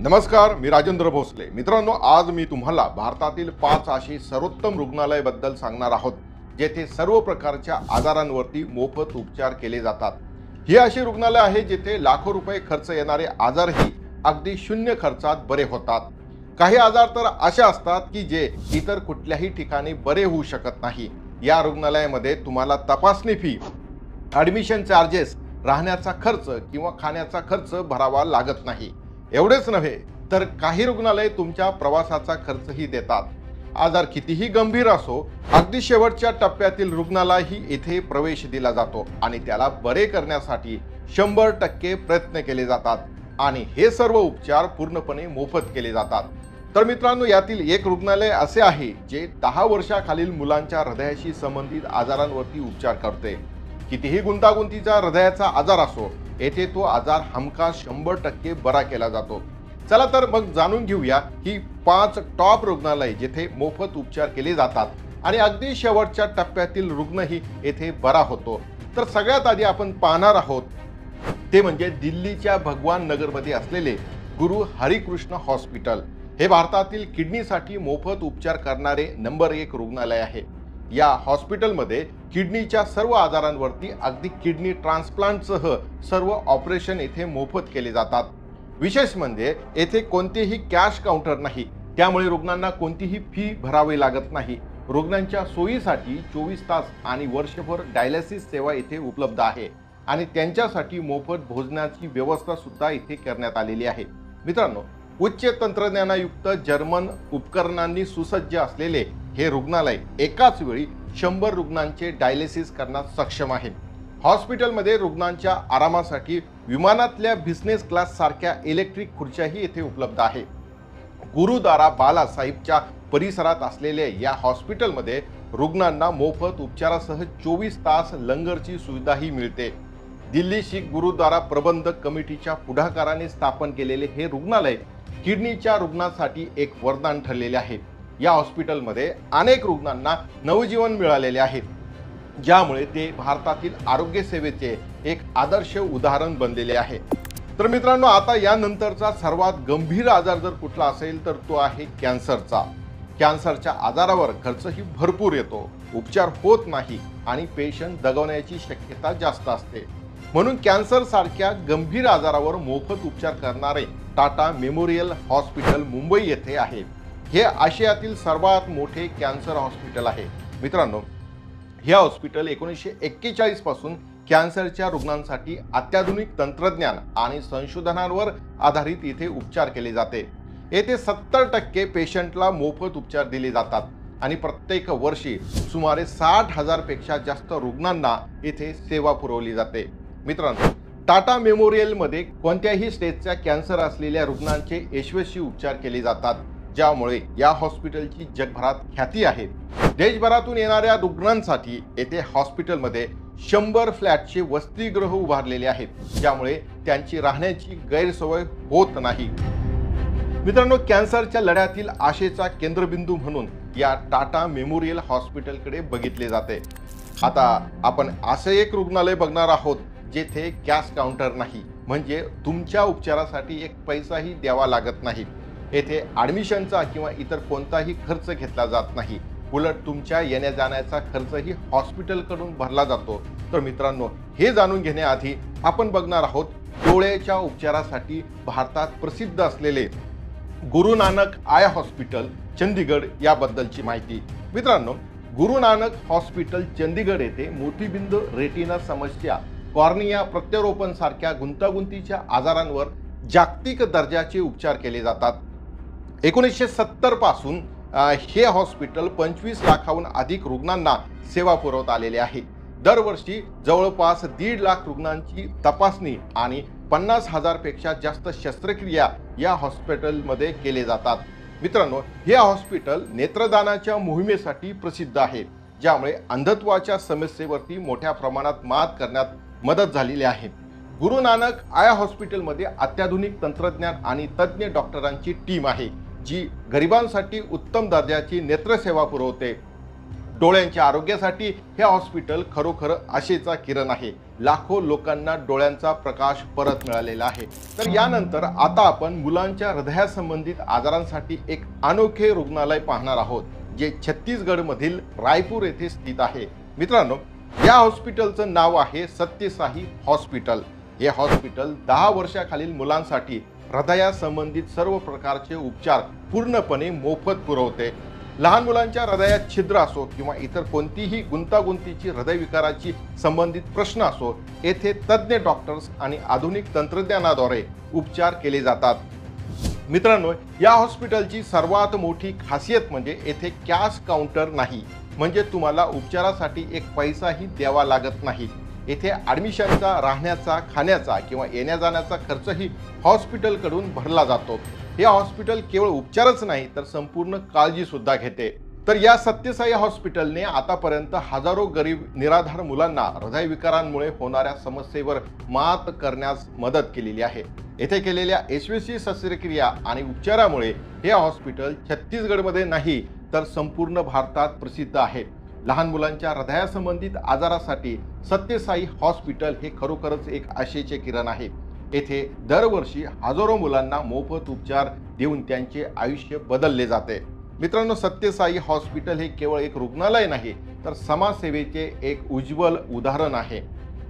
नमस्कार, मी राजेंद्र भोसले। मित्रांनो, आज मी तुम्हाला भारतातील 5 अशी सर्वोत्तम रुग्णालयाबद्दल सांगणार आहोत जेथे सर्व प्रकारच्या आजारांवरती मोफत उपचार केले जातात। ही अशी रुग्णालय आहे जेथे लाखो रुपये खर्च येणारे आजारही अगदी शून्य खर्चात बरे होतात। काही आजार तर असे असतात की जे इतर कुठल्याही ठिकाणी बरे होऊ शकत नाही। या रुग्णालयामध्ये तुम्हाला तपासणी फी, ॲडमिशन चार्जेस, राहण्याचा खर्च किंवा खाण्याचा खर्च भरावा लागत नाही। एवढेच नव्हे तर काही रुग्णालय तुमच्या प्रवासाचा खर्चही देतात। आजार कितीही गंभीर असो, अगदी शेवटच्या टप्प्यातील रुग्णालाही येथे प्रवेश दिला जातो आणि त्याला बरे करण्यासाठी 100% प्रयत्न केले जातात आणि हे सर्व उपचार पूर्णपणे मोफत केले जातात। तर मित्रांनो, यातील एक रुग्णालय असे आहे जे 10 वर्षाखालील मुलांच्या हृदयाशी संबंधित आजारांवरती उपचार करते। कितीही गुंतागुंतीचा हृदयाचा आजार असो, येथे तो आजार हमखास 100% बरा केला जातो। चला तर मग जाणून घेऊया ही 5 टॉप रुग्णालय जेथे मोफत उपचार केले जातात आणि अगदी शेवटच्या टप्प्यातील रुग्णही येथे बरा होतो। तर सगळ्यात आधी आपण पाहणार आहोत ते म्हणजे दिल्लीच्या भगवान नगरमध्ये असलेले गुरु हरिकृष्ण हॉस्पिटल। हे भारतातील किडनीसाठी मोफत उपचार करणारे नंबर 1 रुग्णालय आहे। या हॉस्पिटलमध्ये किडनीच्या सर्व आजारांवरती अगदी किडनी ट्रान्सप्लांटसह सर्व ऑपरेशन येथे मोफत केले जातात। विशेष म्हणजे येथे कोणतेही कॅश काउंटर नाही, त्यामुळे रुग्णांना कोणतीही फी भरावी लागत नाही। रुग्णांच्या सोयीसाठी 24 तास आणि वर्षभर डायलिसिस सेवा येथे उपलब्ध आहे आणि त्यांच्यासाठी मोफत भोजनाची व्यवस्था सुद्धा इथे करण्यात आलेली आहे। मित्रांनो, उच्च तंत्रज्ञानयुक्त जर्मन उपकरणांनी सुसज्ज असलेले हे रुग्णालय एकाच वेळी 100 रुग्णांचे डायलिसिस करण्यास सक्षम आहे। हॉस्पिटलमध्ये रुग्णांच्या आरामासाठी विमानातल्या बिझनेस क्लास सारख्या इलेक्ट्रिक खुर्च्याही येथे उपलब्ध आहे। गुरुद्वारा बालासाहेबच्या परिसरात असलेल्या या हॉस्पिटलमध्ये रुग्णांना मोफत उपचारासह 24 तास लंगरची सुविधाही मिळते। दिल्ली शीख गुरुद्वारा प्रबंधक कमिटीच्या पुढाकाराने स्थापन केलेले हे रुग्णालय किडनीच्या रुग्णांसाठी एक वरदान ठरलेले आहे। या हॉस्पिटलमध्ये अनेक रुग्णांना नवजीवन मिळालेले आहे, ज्यामुळे ते भारतातील आरोग्य सेवेचे एक आदर्श उदाहरण बनलेले आहे। तर मित्रांनो, आता यानंतरचा सर्वात गंभीर आजार जर कुठला असेल तर तो आहे कॅन्सरचा। कॅन्सरच्या आजारावर खर्चही भरपूर येतो, उपचार होत नाही आणि पेशंट दगावण्याची शक्यता जास्त असते। म्हणून कॅन्सर सारख्या गंभीर आजारावर मोफत उपचार करणारे टाटा मेमोरियल हॉस्पिटल मुंबई येथे आहे। हे आशियातील सर्वात मोठे कॅन्सर हॉस्पिटल आहे। मित्रांनो, हे हॉस्पिटल 1941 पासून कॅन्सरच्या रुग्णांसाठी अत्याधुनिक तंत्रज्ञान आणि संशोधनावर आधारित इथे उपचार केले जाते। येथे 70% पेशंटला मोफत उपचार दिले जातात आणि प्रत्येक वर्षी सुमारे 60,000 पेक्षा जास्त रुग्णांना येथे सेवा पुरवली जाते। मित्रांनो, टाटा मेमोरियलमध्ये कोणत्याही स्टेजचा कॅन्सर असलेल्या रुग्णांचे यशस्वी उपचार केले जातात, ज्यामुळे या हॉस्पिटलची जगभरात ख्याती आहे। देशभरातून येणाऱ्या रुग्णांसाठी येथे हॉस्पिटलमध्ये 100 फ्लॅटचे वसतिगृह उभारलेले आहेत, ज्यामुळे त्यांची राहण्याची गैरसोय होत नाही। मित्रांनो, कॅन्सरच्या लढ्यातील आशेचा केंद्रबिंदू म्हणून या टाटा मेमोरियल हॉस्पिटलकडे बघितले जाते। आता आपण असे एक रुग्णालय बघणार आहोत जेथे कॅश काउंटर नाही, म्हणजे तुमच्या उपचारासाठी एक पैसाही द्यावा लागत नाही। येथे ॲडमिशनचा किंवा इतर कोणताही खर्च घेतला जात नाही, उलट तुमच्या येण्या जाण्याचा खर्चही हॉस्पिटलकडून भरला जातो। तर मित्रांनो, हे जाणून घेण्याआधी आपण बघणार आहोत डोळ्याच्या उपचारासाठी भारतात प्रसिद्ध असलेले गुरु नानक आय हॉस्पिटल चंदीगड याबद्दलची माहिती। मित्रांनो, गुरु नानक हॉस्पिटल चंदीगड येथे मोतीबिंदू रेटिना समस्या, कॉर्निया प्रत्यारोपण सारख्या गुंतागुंतीच्या आजारांवर जागतिक दर्जाचे उपचार केले जातात। 1970 पासून हे हॉस्पिटल 25 लाखाहून अधिक रुग्णांना सेवा पुरवत आलेले आहे। दरवर्षी जवळपास 1.5 लाख रुग्णांची तपासणी आणि 50,000 पेक्षा जास्त शस्त्रक्रिया या हॉस्पिटलमध्ये केले जातात। मित्रांनो, हे हॉस्पिटल नेत्रदानाच्या मोहिमेसाठी प्रसिद्ध आहे, ज्यामुळे अंधत्वाच्या समस्येवरती मोठ्या प्रमाणात मात करण्यात मदत झालेली आहे। गुरु नानक आय हॉस्पिटलमध्ये अत्याधुनिक तंत्रज्ञान आणि तज्ञ डॉक्टरांची टीम आहे, जी गरिबांसाठी उत्तम दर्जाची नेत्रसेवा पुरवते। डोळ्यांच्या आरोग्यासाठी हे हॉस्पिटल खरोखर आशेचा किरण आहे। लाखो लोकांना डोळ्यांचा प्रकाश परत मिळालेला आहे। तर यानंतर आता आपण मुलांच्या हृदयासंबंधित आजारांसाठी एक अनोखे रुग्णालय पाहणार आहोत, जे छत्तीसगड मधील रायपूर येथे स्थित आहे। मित्रांनो, या हॉस्पिटलचं नाव आहे सत्यसाई हॉस्पिटल। हे हॉस्पिटल 10 वर्षाखालील मुलांसाठी हृदयासंबंधित सर्व प्रकारचे उपचार पूर्णपणे मोफत पुरवते। लहान मुलांच्या हृदयात छिद्र असो किंवा इतर कोणतीही गुंतागुंतीची हृदयविकाराची संबंधित प्रश्न असो, येथे तज्ञ डॉक्टर्स आणि आधुनिक तंत्रज्ञानाद्वारे उपचार केले जातात। मित्रांनो, या हॉस्पिटलची सर्वात मोठी खासियत म्हणजे येथे कॅश काउंटर नाही, म्हणजे तुम्हाला उपचारासाठी एक पैसाही द्यावा लागत नाही। येथे ॲडमिशनचा, राहण्याचा, खाण्याचा किंवा येण्या जाण्याचा खर्चही हॉस्पिटलकडून भरला जातो। हे हॉस्पिटल केवळ उपचारच नाही तर संपूर्ण काळजी सुद्धा घेते। तर या सत्यसाई हॉस्पिटलने आतापर्यंत हजारो गरीब निराधार मुलांना हृदयविकारांमुळे होणाऱ्या समस्येवर मात करण्यास मदत केलेली आहे। येथे केलेल्या यशस्वी शस्त्रक्रिया आणि उपचारामुळे हे हॉस्पिटल छत्तीसगडमध्ये नाही तर संपूर्ण भारतात प्रसिद्ध आहे। लहान मुलांच्या हृदयासंबंधित आजारासाठी सत्यसाई हॉस्पिटल हे खरोखरच एक आशेचे किरण आहे। येथे दरवर्षी हजारो मुलांना मोफत उपचार देऊन त्यांचे आयुष्य बदलले जाते। मित्रांनो, सत्यसाई हॉस्पिटल हे केवळ एक रुग्णालय नाही तर समाजसेवेचे एक उज्ज्वल उदाहरण आहे।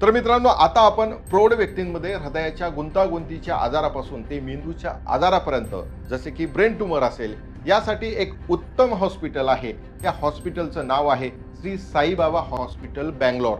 तर मित्रांनो, आता आपण प्रौढ व्यक्तींमध्ये हृदयाच्या गुंतागुंतीच्या आजारापासून ते मेंदूच्या आजारापर्यंत, जसे की ब्रेन ट्यूमर असेल, यासाठी एक उत्तम हॉस्पिटल आहे। या हॉस्पिटलचं नाव आहे श्री साईबाबा हॉस्पिटल, बंगलोर।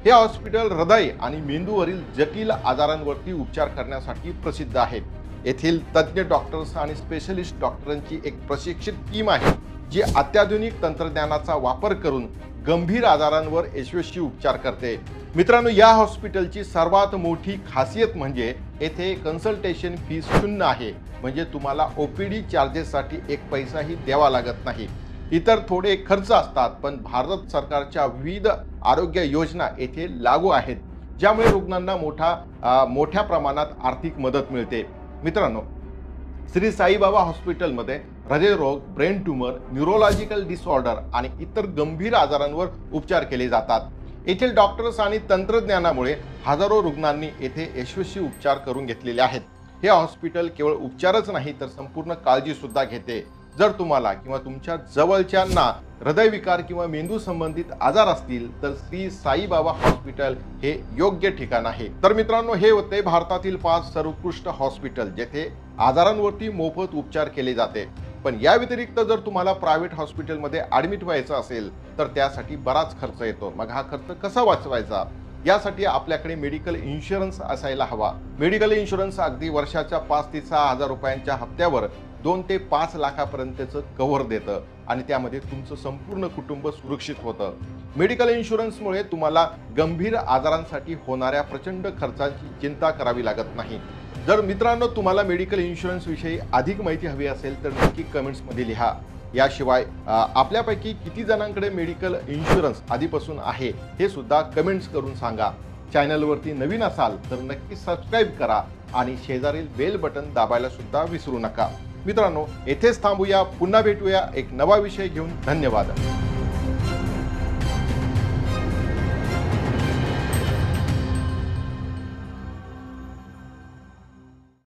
हे हॉस्पिटल हृदय आणि मेंदूवरील जटिल आजारांवरती उपचार करण्यासाठी प्रसिद्ध आहे। येथील तज्ञ डॉक्टर्स आणि स्पेशलिस्ट डॉक्टरांची एक प्रशिक्षित टीम आहे, जी अत्याधुनिक तंत्रज्ञानाचा वापर करून गंभीर आजारांवर यशस्वी उपचार करते। मित्रांनो, या हॉस्पिटलची सर्वात मोठी खासियत म्हणजे येथे कन्सल्टेशन फीस 0 आहे, म्हणजे तुम्हाला ओपीडी चार्जेससाठी एक पैसाही द्यावा लागत नाही। इतर थोडे खर्च असतात, पण भारत सरकारच्या विविध आरोग्य योजना येथे लागू आहेत, ज्यामुळे रुग्णांना मोठ्या प्रमाणात आर्थिक मदत मिळते। मित्रांनो, श्री साईबाबा हॉस्पिटलमध्ये हृदयरोग, ब्रेन ट्यूमर, न्यूरोलॉजिकल डिसऑर्डर आणि इतर गंभीर आजारांवर उपचार केले जातात। येथील डॉक्टर्स आणि तंत्रज्ञानामुळे हजारो रुग्णांनी येथे यशस्वी उपचार करून घेतलेले आहेत। हे हॉस्पिटल केवळ उपचारच नाही तर संपूर्ण काळजी सुद्धा घेते। जर तुम्हाला किंवा तुमच्या जवळच्यांना हृदयविकार किंवा मेंदू संबंधित आजार असतील तर श्री साईबाबा हॉस्पिटल हे योग्य ठिकाण आहे। तर मित्रांनो, हे होते भारतातील 5 सर्वोत्कृष्ट हॉस्पिटल जेथे आजारांवरती मोफत उपचार केले जाते। पण या व्यतिरिक्त जर तुम्हाला प्रायव्हेट हॉस्पिटलमध्ये ॲडमिट व्हायचं असेल तर त्यासाठी बराच खर्च येतो। मग हा खर्च कसा वाचवायचा, यासाठी आपल्याकडे मेडिकल इन्शुरन्स असायला हवा। मेडिकल इन्शुरन्स अगदी वर्षाच्या 5 ते 6 हजार रुपयांच्या हप्त्यावर 2 ते 5 लाखापर्यंतचं कव्हर देतं आणि त्यामध्ये तुमचं संपूर्ण कुटुंब सुरक्षित होतं। मेडिकल इन्शुरन्समुळे तुम्हाला गंभीर आजारांसाठी होणाऱ्या प्रचंड खर्चाची चिंता करावी लागत नाही। जर मित्रांनो तुम्हाला मेडिकल इन्शुरन्स विषयी अधिक माहिती हवी असेल तर नक्की कमेंट्समध्ये लिहा। याशिवाय आपल्यापैकी किती जणांकडे मेडिकल इन्शुरन्स आधीपासून आहे हे सुद्धा कमेंट्स करून सांगा। चॅनलवरती नवीन असाल तर नक्की सबस्क्राईब करा आणि शेजारील बेल बटन दाबायला सुद्धा विसरू नका। मित्रांनो, येथेच थांबूया, पुन्हा भेटूया एक नवा विषय घेऊन। धन्यवाद।